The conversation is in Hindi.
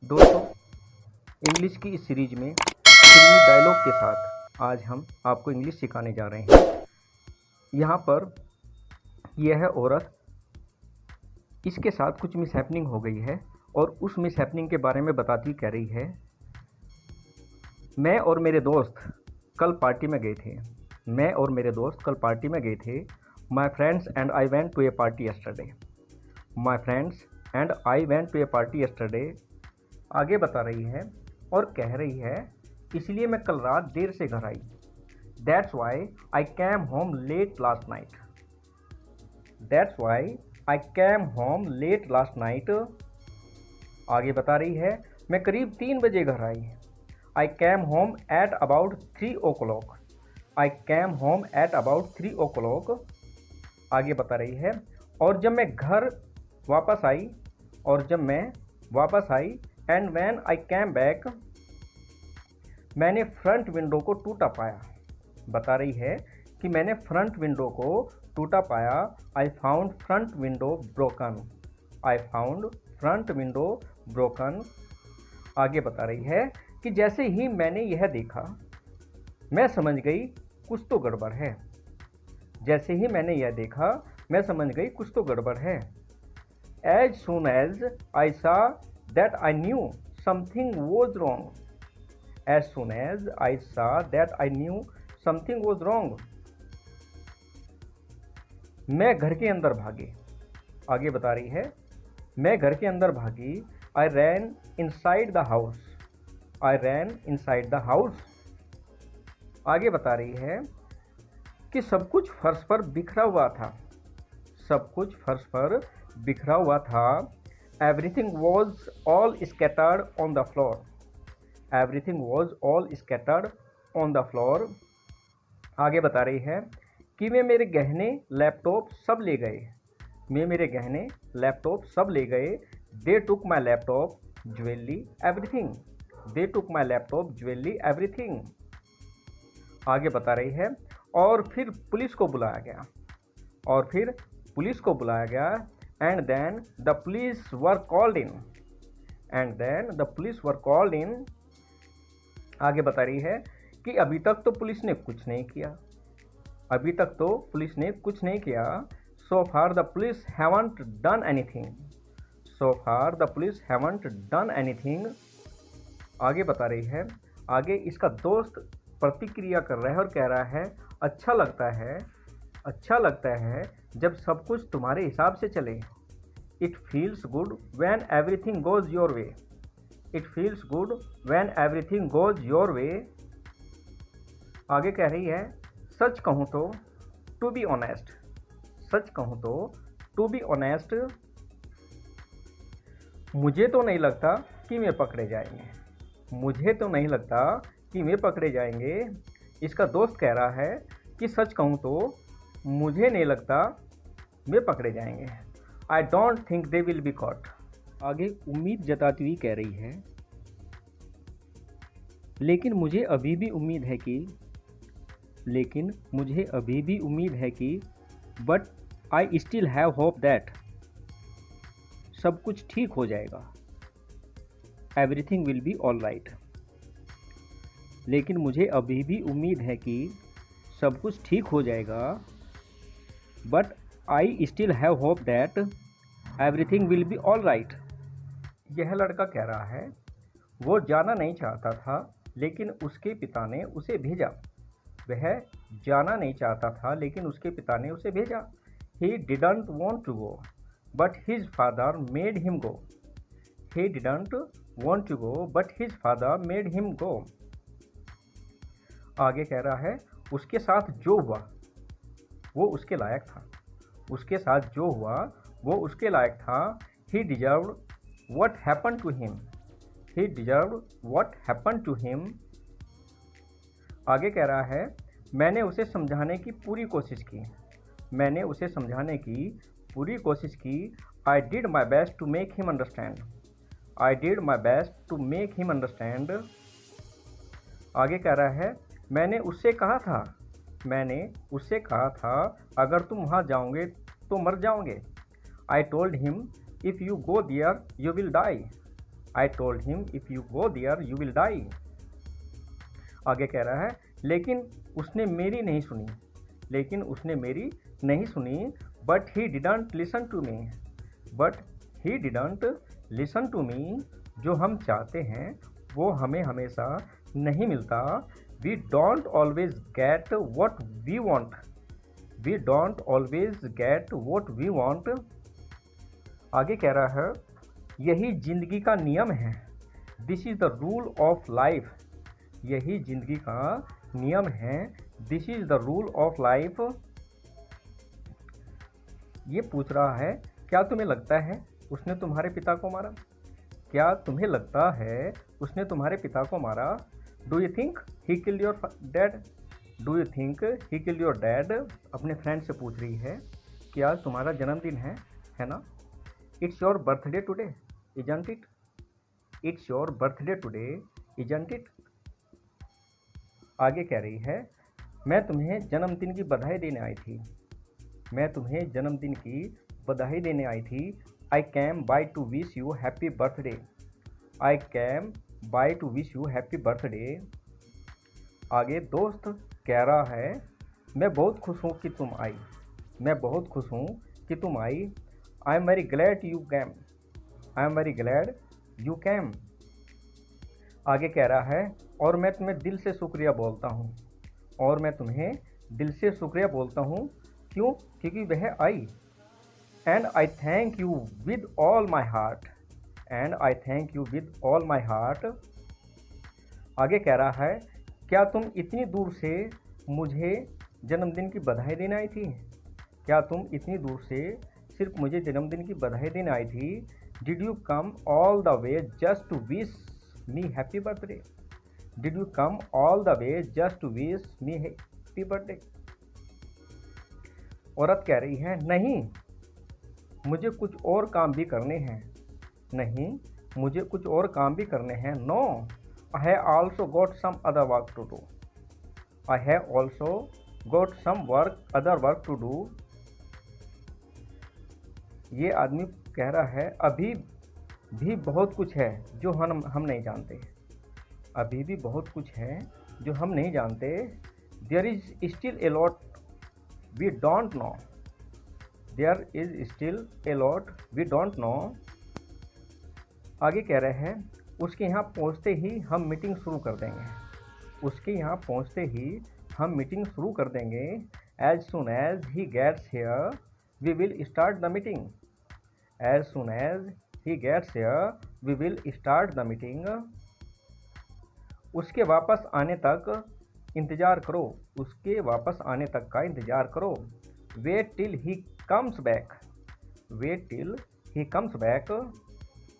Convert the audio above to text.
दोस्तों, इंग्लिश की इस सीरीज में फिल्मी डायलॉग के साथ आज हम आपको इंग्लिश सिखाने जा रहे हैं। यहाँ पर यह है औरत, इसके साथ कुछ मिसहैपनिंग हो गई है और उस मिसहैपनिंग के बारे में बताती कह रही है, मैं और मेरे दोस्त कल पार्टी में गए थे। My friends and I went to a party yesterday. आगे बता रही है और कह रही है, इसलिए मैं कल रात देर से घर आई। That's why I came home late last night. आगे बता रही है, मैं करीब 3 बजे घर आई। I came home at about 3 o'clock. आगे बता रही है, और जब मैं वापस आई and when I came back, मैंने फ्रंट विंडो को टूटा पाया। बता रही है कि मैंने फ्रंट विंडो को टूटा पाया। I found front window broken. आगे बता रही है कि जैसे ही मैंने यह देखा, मैं समझ गई कुछ तो गड़बड़ है। As soon as I saw that I knew something was wrong. मैं घर के अंदर भागी। आगे बता रही है, मैं घर के अंदर भागी। I ran inside the house. आगे बता रही है कि सब कुछ फर्श पर बिखरा हुआ था। Everything was all scattered on the floor. आगे बता रही है कि वे मेरे गहने लैपटॉप सब ले गए। They took my laptop, jewelry, everything. आगे बता रही है, और फिर पुलिस को बुलाया गया। And then the police were called in. आगे बता रही है कि अभी तक तो पुलिस ने कुछ नहीं किया। So far the police haven't done anything. आगे बता रही है, आगे इसका दोस्त प्रतिक्रिया कर रहा है और कह रहा है, अच्छा लगता है जब सब कुछ तुम्हारे हिसाब से चले। It feels good when everything goes your way. आगे कह रही है, सच कहूँ तो to be honest, मुझे तो नहीं लगता कि वे पकड़े जाएंगे। इसका दोस्त कह रहा है कि सच कहूँ तो मुझे नहीं लगता वे पकड़े जाएंगे। I don't think they will be caught. आगे उम्मीद जताती हुई कह रही है, लेकिन मुझे अभी भी उम्मीद है कि but I still have hope that सब कुछ ठीक हो जाएगा। Everything will be all right. लेकिन मुझे अभी भी उम्मीद है कि सब कुछ ठीक हो जाएगा, but I still have hope that everything will be all right. यह लड़का कह रहा है, वो जाना नहीं चाहता था लेकिन उसके पिता ने उसे भेजा। He didn't want to go, but his father made him go. आगे कह रहा है, उसके साथ जो हुआ वो उसके लायक था। He deserved what happened to him. आगे कह रहा है, मैंने उसे समझाने की पूरी कोशिश की। I did my best to make him understand. आगे कह रहा है, मैंने उससे कहा था अगर तुम वहाँ जाओगे तो मर जाओगे। I told him if you go there you will die. I told him if you go there you will die. आगे कह रहा है लेकिन उसने मेरी नहीं सुनी, लेकिन उसने मेरी नहीं सुनी, but he didn't listen to me, but he didn't listen to me. जो हम चाहते हैं वो हमें हमेशा नहीं मिलता। We don't always get what we want, we don't always get what we want. आगे कह रहा है यही जिंदगी का नियम है, this is the rule of life. यही जिंदगी का नियम है, this is the rule of life. ये पूछ रहा है क्या तुम्हें लगता है उसने तुम्हारे पिता को मारा? क्या तुम्हें लगता है उसने तुम्हारे पिता को मारा? Do you think he killed your dad? Do you think he killed your dad? अपने फ्रेंड से पूछ रही है कि आज तुम्हारा जन्मदिन है ना? It's your birthday today isn't it? It's your birthday today isn't it? आगे कह रही है मैं तुम्हें जन्मदिन की बधाई देने आई थी, मैं तुम्हें जन्मदिन की बधाई देने आई थी। I came by two wish you happy birthday, I came by two wish you happy birthday. आगे दोस्त कह रहा है मैं बहुत खुश हूँ कि तुम आई, मैं बहुत खुश हूँ कि तुम आई। I am very glad you came, I am very glad you came. आगे कह रहा है और मैं तुम्हें दिल से शुक्रिया बोलता हूँ, और मैं तुम्हें दिल से शुक्रिया बोलता हूँ। क्यों? क्योंकि वह आई। And I thank you with all my heart, and I thank you with all my heart. आगे कह रहा है क्या तुम इतनी दूर से मुझे जन्मदिन की बधाई देने आई थी? क्या तुम इतनी दूर से सिर्फ मुझे जन्मदिन की बधाई देने आई थी? Did you come all the way just to wish me happy birthday? Did you come all the way just to wish me happy birthday? औरत कह रही है नहीं, मुझे कुछ और काम भी करने हैं, नहीं मुझे कुछ और काम भी करने हैं। No, I have also got some other work to do, I have also got some work other work to do. ये आदमी कह रहा है अभी भी बहुत कुछ है जो हम नहीं जानते, अभी भी बहुत कुछ है जो हम नहीं जानते। There is still a lot we don't know, there is still a lot we don't know. आगे कह रहे हैं उसके यहाँ पहुँचते ही हम मीटिंग शुरू कर देंगे, उसके यहाँ पहुँचते ही हम मीटिंग शुरू कर देंगे। As soon as he gets here we will start the meeting, as soon as he gets here we will start the meeting. उसके वापस आने तक इंतज़ार करो, उसके वापस आने तक का इंतज़ार करो। Wait till he comes back, wait till he comes back.